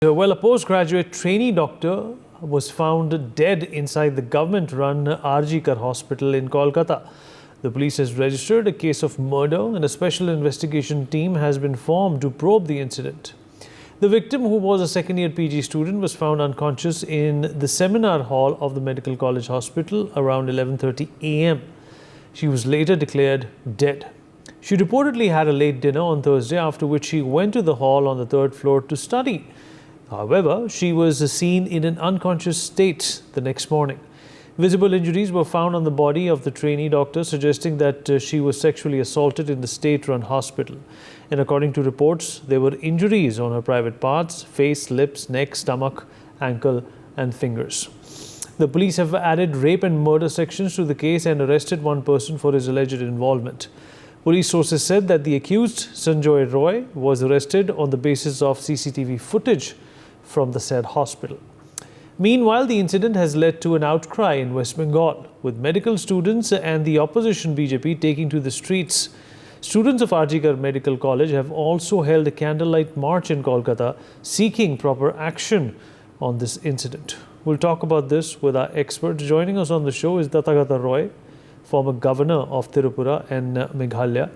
Well, a postgraduate trainee doctor was found dead inside the government-run RG Hospital in Kolkata. The police has registered a case of murder and a special investigation team has been formed to probe the incident. The victim, who was a second-year PG student, was found unconscious in the seminar hall of the Medical College Hospital around 11:30 a.m. She was later declared dead. She reportedly had a late dinner on Thursday, after which she went to the hall on the third floor to study. However, she was seen in an unconscious state the next morning. Visible injuries were found on the body of the trainee doctor, suggesting that she was sexually assaulted in the state-run hospital. And according to reports, there were injuries on her private parts: face, lips, neck, stomach, ankle and fingers. The police have added rape and murder sections to the case and arrested one person for his alleged involvement. Police sources said that the accused, Sanjoy Roy, was arrested on the basis of CCTV footage from the said hospital. Meanwhile, the incident has led to an outcry in West Bengal, with medical students and the opposition BJP taking to the streets. Students of RG Medical College have also held a candlelight march in Kolkata, seeking proper action on this incident. We'll talk about this with our experts. Joining us on the show is Tathagata Roy, former governor of Tripura and Meghalaya.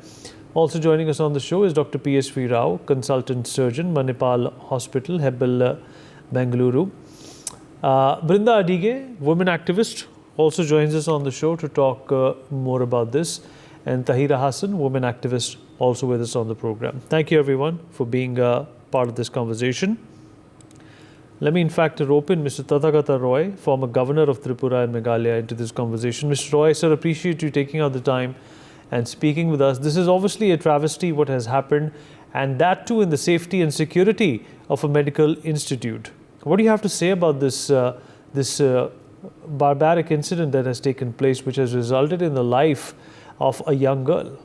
Also joining us on the show is Dr. PSV Rao, consultant surgeon, Manipal Hospital, Hebbal, Bengaluru. Brinda Adige, women activist, also joins us on the show to talk more about this. And Tahira Hassan, women activist, also with us on the program. Thank you everyone for being part of this conversation. Let me in fact rope in Mr. Tathagata Roy, former governor of Tripura and Meghalaya, into this conversation. Mr. Roy, sir, appreciate you taking out the time and speaking with us. This is obviously a travesty what has happened, and that too in the safety and security of a medical institute. What do you have to say about this barbaric incident that has taken place, which has resulted in the life of a young girl?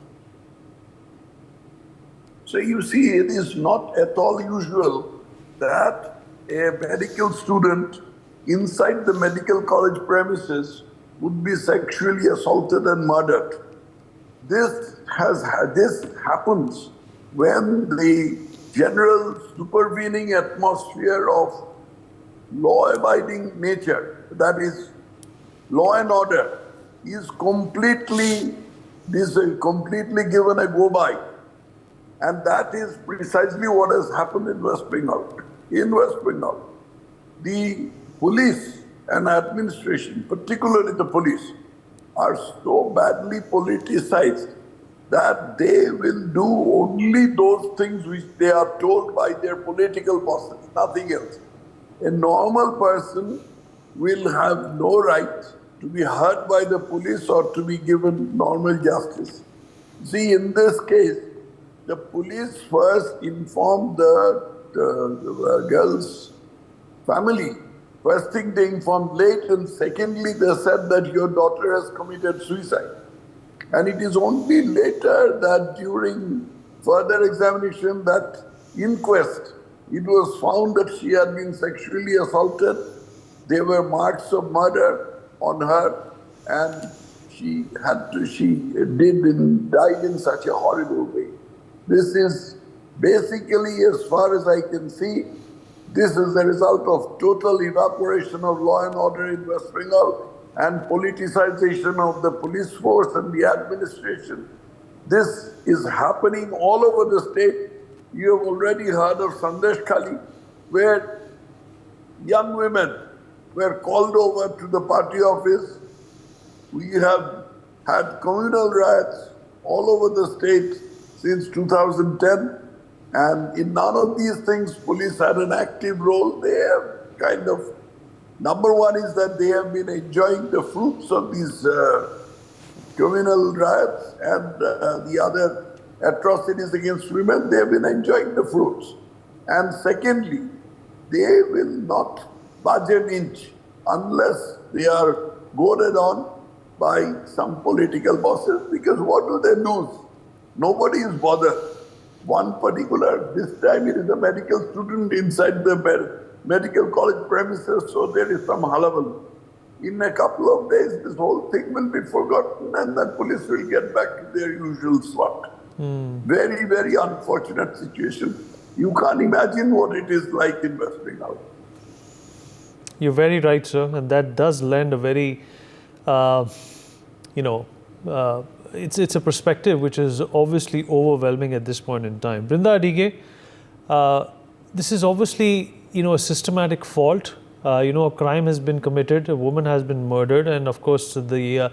So you see, it is not at all usual that a medical student inside the medical college premises would be sexually assaulted and murdered. This happens when the general supervening atmosphere of law-abiding nature, that is law and order, is completely given a go-by. And that is precisely what has happened in West Bengal. In West Bengal, the police and administration, particularly the police, are so badly politicized that they will do only those things which they are told by their political bosses, nothing else. A normal person will have no right to be heard by the police or to be given normal justice. See, in this case, the police first informed the girl's family. First thing, they informed late, and secondly, they said that your daughter has committed suicide. And it is only later that during further examination, that inquest, it was found that she had been sexually assaulted. There were marks of murder on her, and she died in such a horrible way. This is basically, as far as I can see, this is the result of total evaporation of law and order in West Bengal and politicization of the police force and the administration. This is happening all over the state. You have already heard of Sandesh Khali, where young women were called over to the party office. We have had communal riots all over the state since 2010. And in none of these things, police had an active role. They have kind of, number one is that they have been enjoying the fruits of these communal riots and the other atrocities against women. They have been enjoying the fruits. And secondly, they will not budge an inch unless they are goaded on by some political bosses, because what do they lose? Nobody is bothered. One particular, this time it is a medical student inside the medical college premises, so there is some hullabaloo. In a couple of days, this whole thing will be forgotten and the police will get back to their usual slot. Very, very unfortunate situation. You can't imagine what it is like in West Bengal. You're very right, sir, and that does lend a very, uh, you know, it's a perspective which is obviously overwhelming at this point in time. Brinda Adige, this is obviously, a systematic fault. A crime has been committed, a woman has been murdered, and of course the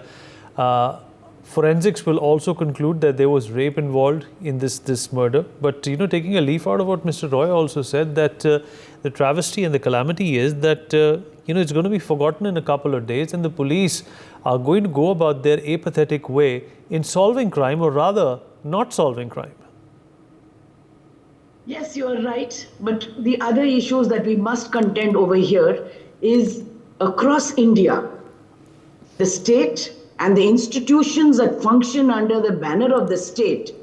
forensics will also conclude that there was rape involved in this murder. But taking a leaf out of what Mr. Roy also said, that the travesty and the calamity is that it's going to be forgotten in a couple of days, and the police are going to go about their apathetic way in solving crime, or rather not solving crime. Yes, you are right. But the other issues that we must contend over here is across India, the state and the institutions that function under the banner of the state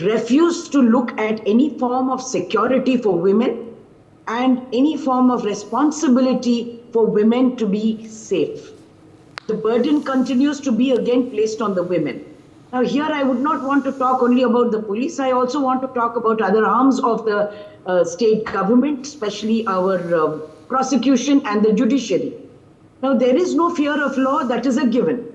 refuse to look at any form of security for women and any form of responsibility for women to be safe. The burden continues to be again placed on the women. Now here I would not want to talk only about the police, I also want to talk about other arms of the state government, especially our prosecution and the judiciary. Now there is no fear of law, that is a given.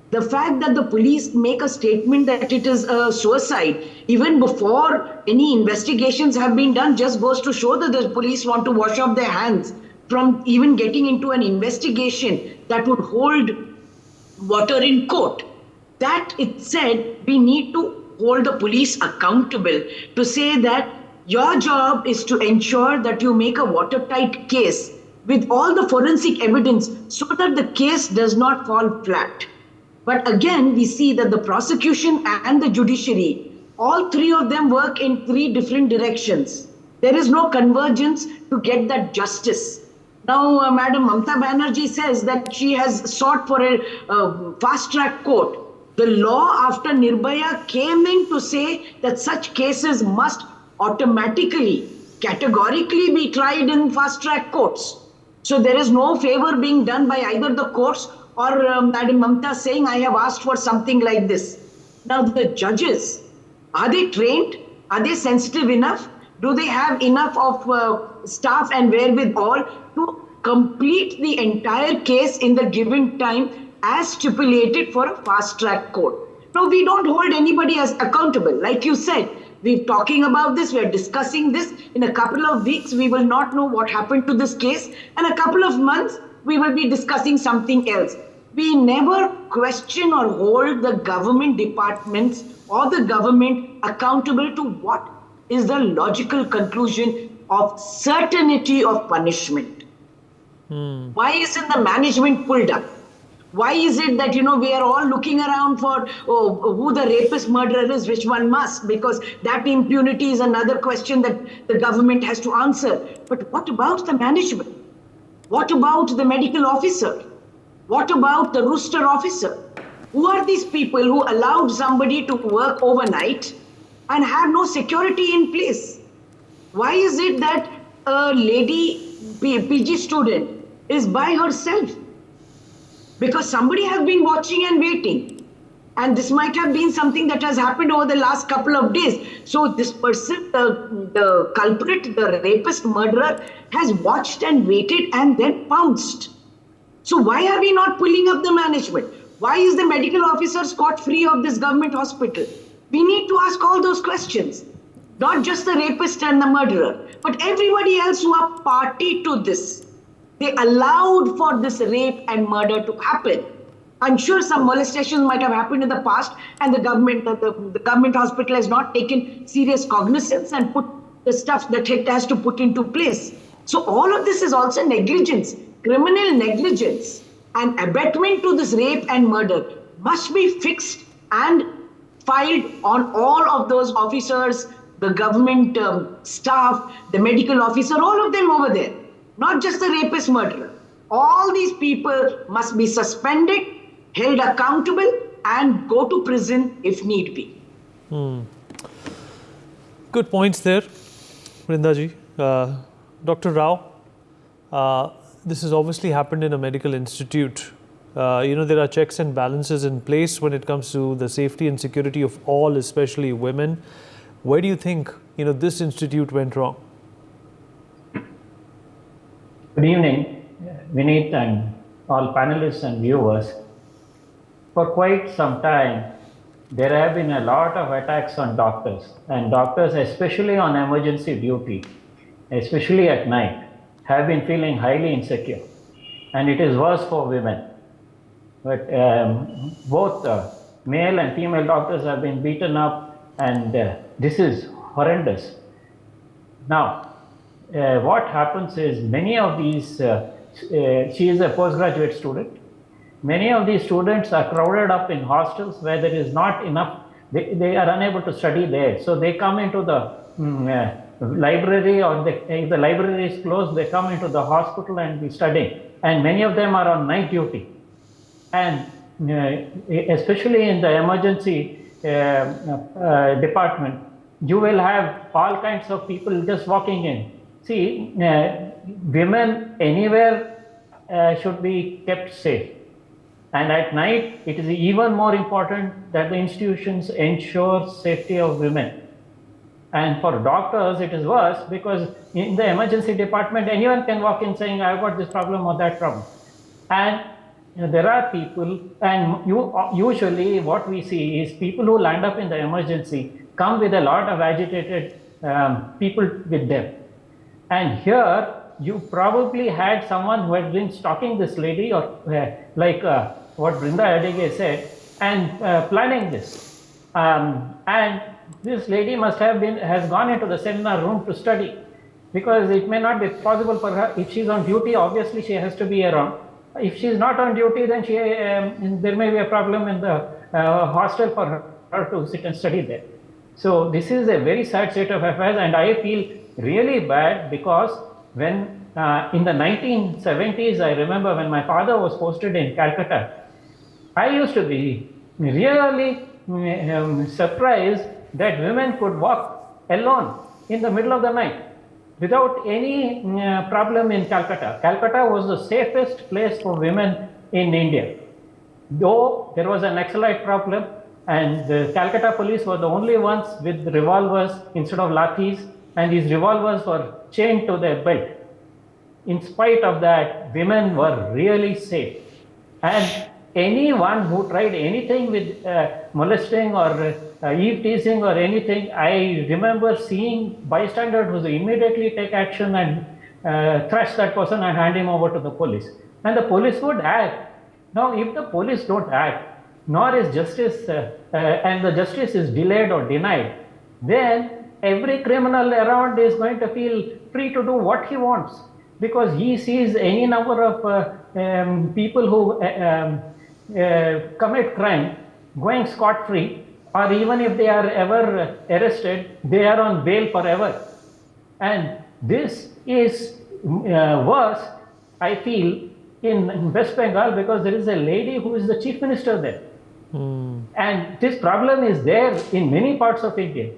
The fact that the police make a statement that it is a suicide, even before any investigations have been done, just goes to show that the police want to wash off their hands from even getting into an investigation that would hold water in court. That it said, we need to hold the police accountable to say that your job is to ensure that you make a watertight case with all the forensic evidence so that the case does not fall flat. But again, we see that the prosecution and the judiciary, all three of them work in three different directions. There is no convergence to get that justice. Now, Madam Mamata Banerjee says that she has sought for a fast-track court. The law after Nirbhaya came in to say that such cases must automatically, categorically be tried in fast-track courts. So there is no favor being done by either the courts or Madam Mamata saying, I have asked for something like this. Now the judges, are they trained? Are they sensitive enough? Do they have enough of staff and wherewithal to complete the entire case in the given time as stipulated for a fast-track court? Now we don't hold anybody as accountable. Like you said, we're talking about this, we're discussing this. In a couple of weeks, we will not know what happened to this case. And a couple of months, we will be discussing something else. We never question or hold the government departments or the government accountable to what is the logical conclusion of certainty of punishment. Why isn't the management pulled up? Why is it that, we are all looking around for who the rapist murderer is, which one must, because that impunity is another question that the government has to answer. But what about the management? What about the medical officer? What about the rooster officer? Who are these people who allowed somebody to work overnight and have no security in place? Why is it that a lady PG student is by herself? Because somebody has been watching and waiting. And this might have been something that has happened over the last couple of days. So this person, the culprit, the rapist murderer, has watched and waited and then pounced. So why are we not pulling up the management? Why is the medical officer scot-free of this government hospital? We need to ask all those questions. Not just the rapist and the murderer, but everybody else who are party to this. They allowed for this rape and murder to happen. I'm sure some molestations might have happened in the past, and the government hospital has not taken serious cognizance and put the stuff that it has to put into place. So all of this is also negligence, criminal negligence, and abetment to this rape and murder must be fixed and filed on all of those officers, the government staff, the medical officer, all of them over there. Not just the rapist murderer. All these people must be suspended, held accountable, and go to prison if need be. Good points there, Vrindaji. Dr. Rao, this has obviously happened in a medical institute. There are checks and balances in place when it comes to the safety and security of all, especially women. Where do you think this institute went wrong? Good evening, Vineet and all panelists and viewers. For quite some time, there have been a lot of attacks on doctors, and doctors, especially on emergency duty, especially at night, have been feeling highly insecure. And it is worse for women. But both male and female doctors have been beaten up, and this is horrendous. Now, what happens is many of these, she is a postgraduate student. Many of these students are crowded up in hostels where there is not enough, they are unable to study there. So they come into the library, or if the library is closed, they come into the hospital and be studying. And many of them are on night duty. And especially in the emergency department, you will have all kinds of people just walking in. See, women anywhere should be kept safe. And at night, it is even more important that the institutions ensure safety of women. And for doctors, it is worse, because in the emergency department, anyone can walk in saying, I've got this problem or that problem. And there are people, and usually what we see is people who land up in the emergency come with a lot of agitated people with them. And here, you probably had someone who had been stalking this lady, or like what Brinda Adige said, and planning this. And this lady has gone into the seminar room to study, because it may not be possible for her. If she's on duty, obviously she has to be around. If she's not on duty, then there may be a problem in the hostel for her to sit and study there. So this is a very sad state of affairs, and I feel really bad, because when in the 1970s, I remember when my father was posted in Calcutta, I used to be really surprised that women could walk alone in the middle of the night without any problem in Calcutta. Calcutta was the safest place for women in India. Though there was an Naxalite problem, and the Calcutta police were the only ones with revolvers instead of lathis, and these revolvers were chained to their belt. In spite of that, women were really safe. And anyone who tried anything with molesting or eve teasing or anything, I remember seeing bystanders who immediately take action and thrash that person and hand him over to the police. And the police would act. Now, if the police don't act, nor is justice, and the justice is delayed or denied, then every criminal around is going to feel free to do what he wants, because he sees any number of people who commit crime going scot-free, or even if they are ever arrested, they are on bail forever. And this is worse, I feel, in West Bengal, because there is a lady who is the chief minister there. And this problem is there in many parts of India.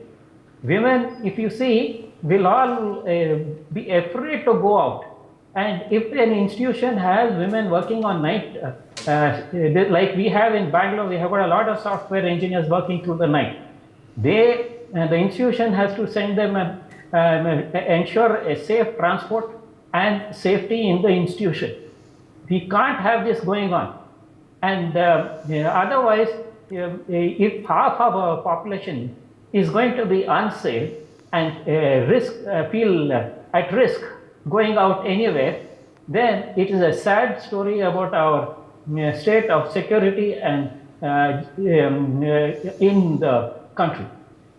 Women, if you see, will all be afraid to go out. And if an institution has women working on night, like we have in Bangalore, we have got a lot of software engineers working through the night. The institution has to send them, ensure a safe transport and safety in the institution. We can't have this going on. And otherwise, if half of our population is going to be unsafe and feel at risk going out anywhere, then it is a sad story about our state of security and in the country.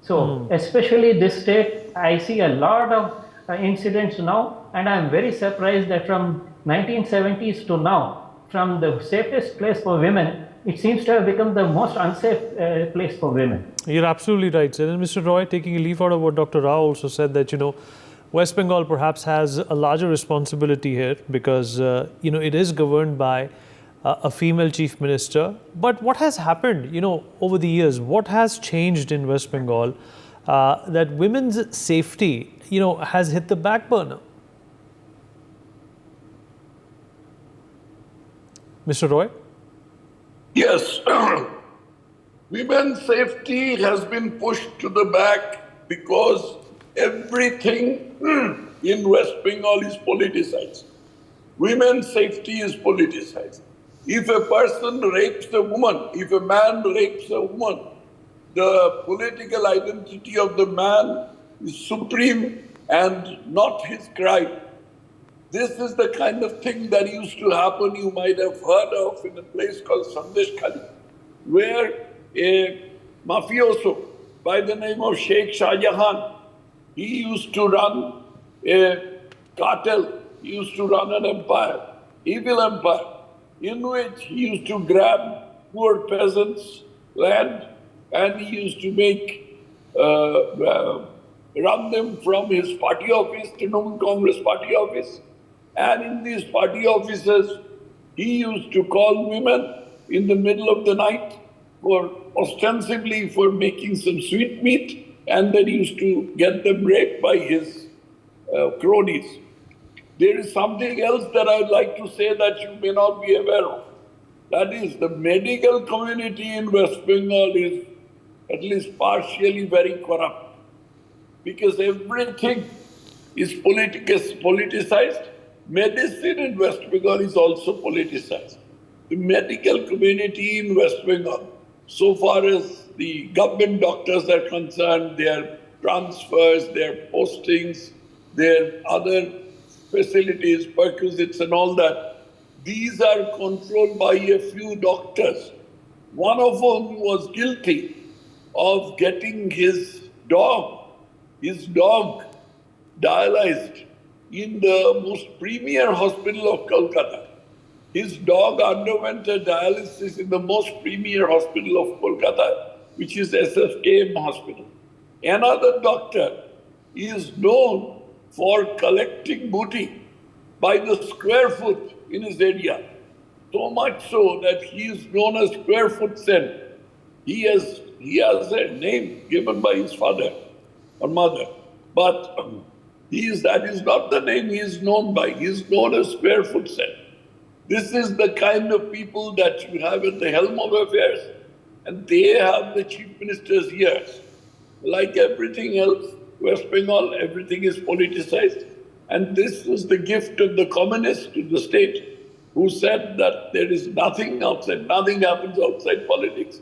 So especially this state, I see a lot of incidents now, and I'm very surprised that from 1970s to now, from the safest place for women, it seems to have become the most unsafe place for women. You're absolutely right, sir. And Mr. Roy, taking a leaf out of what Dr. Rao also said, that, West Bengal perhaps has a larger responsibility here, because, it is governed by a female chief minister. But what has happened, over the years? What has changed in West Bengal that women's safety, has hit the back burner? Mr. Roy? Yes. Women's safety has been pushed to the back because everything in West Bengal is politicized. Women's safety is politicized. If a person rapes a woman, if a man rapes a woman, the political identity of the man is supreme and not his crime. This is the kind of thing that used to happen, you might have heard of, in a place called Sandesh Khali, where a mafioso by the name of Sheikh Shah Jahan, he used to run a cartel, he used to run an empire, evil empire, in which he used to grab poor peasants' land and he used to make, run them from his party office, Trinamool Congress party office. And in these party offices, he used to call women in the middle of the night for ostensibly for making some sweetmeat, and then he used to get them raped by his cronies. There is something else that I would like to say that you may not be aware of. That is, the medical community in West Bengal is at least partially very corrupt, because everything is politicized. Medicine in West Bengal is also politicized. The medical community in West Bengal, so far as the government doctors are concerned, their transfers, their postings, their other facilities, perquisites and all that, these are controlled by a few doctors. One of whom was guilty of getting his dog dialyzed in the most premier hospital of Kolkata. His dog underwent a dialysis in the most premier hospital of Kolkata, which is SFKM hospital. Another doctor is known for collecting booty by the square foot in his area. So much so that he is known as Square Foot Sen. He has a name given by his father or mother, but that is not the name he is known by. He is known as Square Foot Sen. This is the kind of people that you have at the helm of affairs, and they have the chief minister's ears. Like everything else, West Bengal, everything is politicized. And this was the gift of the communists to the state, who said that there is nothing outside, nothing happens outside politics.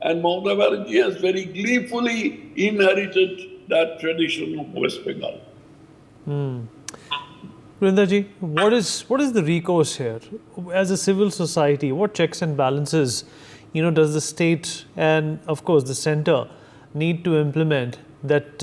And Mamata Banerjee has very gleefully inherited that tradition of West Bengal. Vrindaji, what is the recourse here? As a civil society, what checks and balances, does the state and, of course, the centre need to implement that,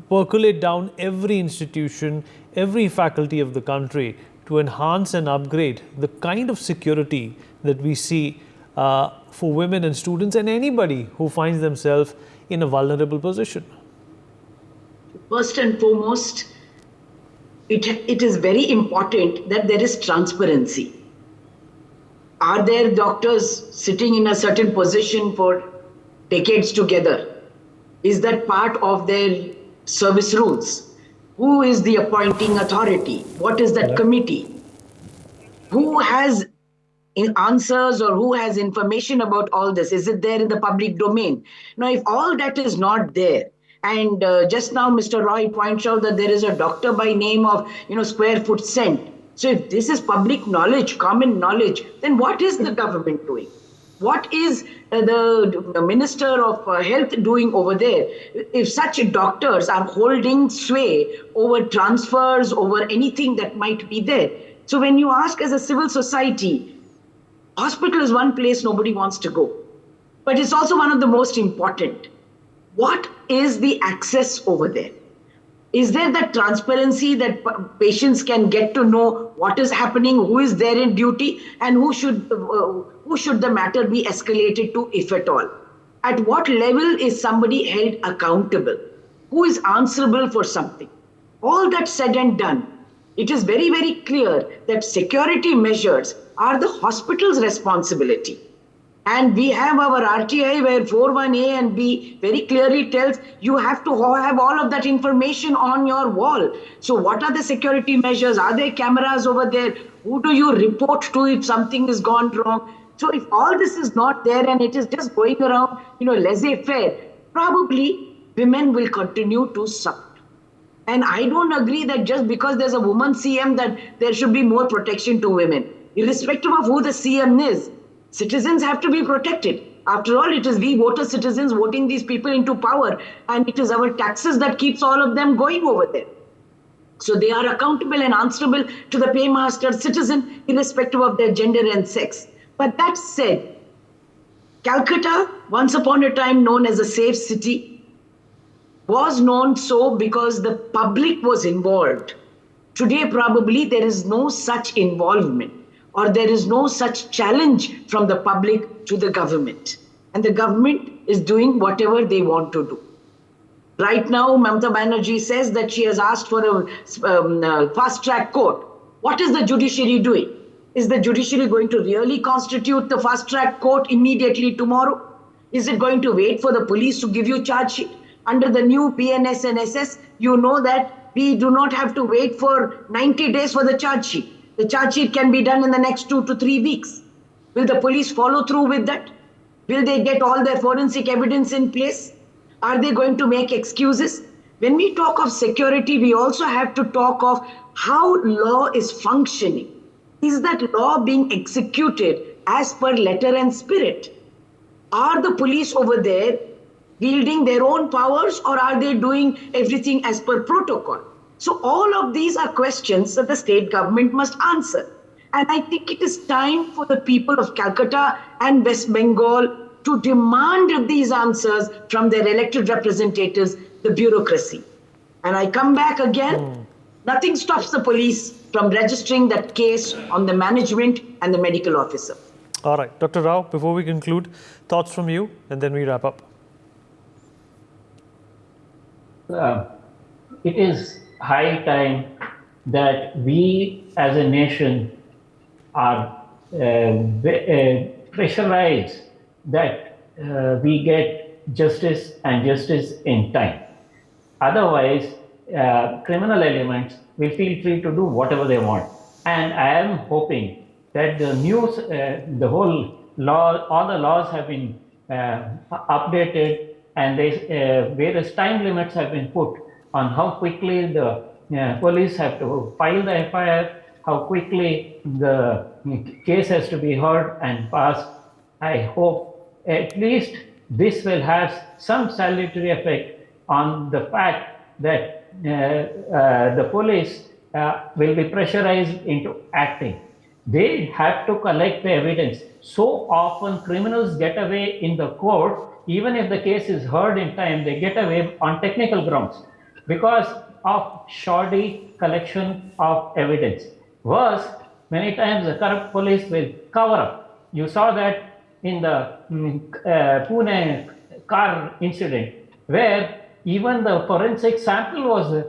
percolate down every institution, every faculty of the country to enhance and upgrade the kind of security that we see for women and students and anybody who finds themselves in a vulnerable position? First and foremost, it is very important that there is transparency. Are there doctors sitting in a certain position for decades together? Is that part of their service rules? Who is the appointing authority? What is that committee? Who has answers or who has information about all this? Is it there in the public domain? Now, if all that is not there, and just now Mr. Roy points out that there is a doctor by name of, Square Foot Sen. So if this is public knowledge, common knowledge, then what is the government doing? What is the Minister of Health doing over there? If such doctors are holding sway over transfers, over anything that might be there. So when you ask as a civil society, hospital is one place nobody wants to go, but it's also one of the most important. What is the access over there? Is there that transparency that patients can get to know what is happening, who is there in duty, and who should the matter be escalated to, if at all? At what level is somebody held accountable? Who is answerable for something? All that said and done, it is very, very clear that security measures are the hospital's responsibility. And we have our RTI where 41A and B very clearly tells you have to have all of that information on your wall. So what are the security measures? Are there cameras over there? Who do you report to if something has gone wrong? So if all this is not there and it is just going around, laissez-faire, probably women will continue to suffer. And I don't agree that just because there's a woman CM that there should be more protection to women. Irrespective of who the CM is, citizens have to be protected. After all, it is we voter citizens voting these people into power, and it is our taxes that keeps all of them going over there. So they are accountable and answerable to the paymaster citizen, irrespective of their gender and sex. But that said, Calcutta, once upon a time known as a safe city, was known so because the public was involved. Today, probably there is no such involvement, or there is no such challenge from the public to the government. And the government is doing whatever they want to do. Right now, Mamata Banerjee says that she has asked for a fast-track court. What is the judiciary doing? Is the judiciary going to really constitute the fast-track court immediately tomorrow? Is it going to wait for the police to give you charge sheet? Under the new PNS and SS, you know that we do not have to wait for 90 days for the charge sheet. The charge sheet can be done in the next 2 to 3 weeks. Will the police follow through with that? Will they get all their forensic evidence in place? Are they going to make excuses? When we talk of security, we also have to talk of how law is functioning. Is that law being executed as per letter and spirit? Are the police over there wielding their own powers, or are they doing everything as per protocol? So all of these are questions that the state government must answer. And I think it is time for the people of Calcutta and West Bengal to demand these answers from their elected representatives, the bureaucracy. And I come back again, nothing stops the police from registering that case on the management and the medical officer. All right, Dr. Rao, before we conclude, thoughts from you, and then we wrap up. It is high time that we as a nation are pressurized that we get justice and justice in time. Otherwise, criminal elements will feel free to do whatever they want. And I am hoping that the whole law, all the laws have been updated, and various time limits have been put on how quickly the police have to file the FIR, how quickly the case has to be heard and passed. I hope at least this will have some salutary effect on the fact that the police will be pressurized into acting. They have to collect the evidence. So often criminals get away in the court, even if the case is heard in time, they get away on technical grounds because of shoddy collection of evidence. Worse, many times the corrupt police will cover up. You saw that in the Pune car incident, where even the forensic sample was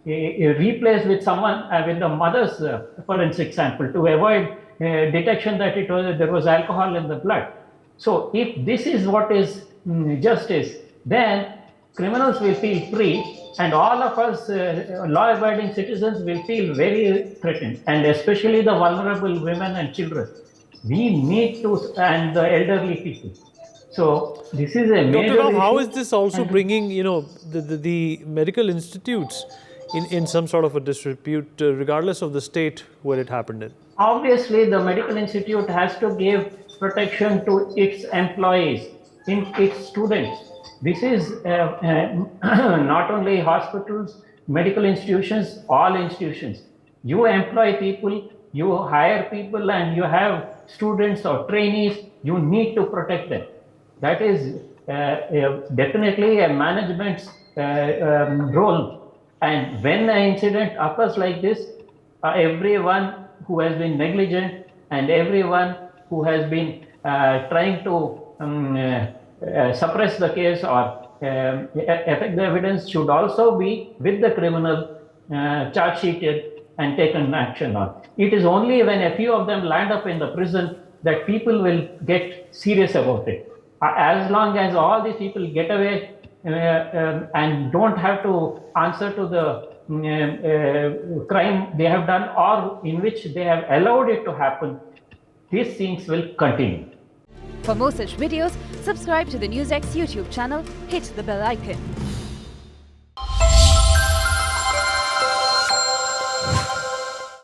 replaced with with the mother's forensic sample to avoid detection that there was alcohol in the blood. So if this is what is justice, then criminals will feel free, and all of us law-abiding citizens will feel very threatened, and especially the vulnerable women and children. We need to, and the elderly people. So this is a major Dr. Rao, issue. how is this also bringing, the medical institutes in some sort of a disrepute, regardless of the state where it happened in? Obviously, the medical institute has to give protection to its employees, its students. This is not only hospitals, medical institutions, all institutions. You employ people, you hire people, and you have students or trainees, you need to protect them. That is definitely a management's role. And when an incident occurs like this, everyone who has been negligent and everyone who has been trying to suppress the case or affect the evidence should also be with the criminal charge sheeted and taken action on. It is only when a few of them land up in the prison that people will get serious about it. As long as all these people get away and don't have to answer to the crime they have done or in which they have allowed it to happen, these things will continue. For more such videos, subscribe to the NewsX YouTube channel, hit the bell icon.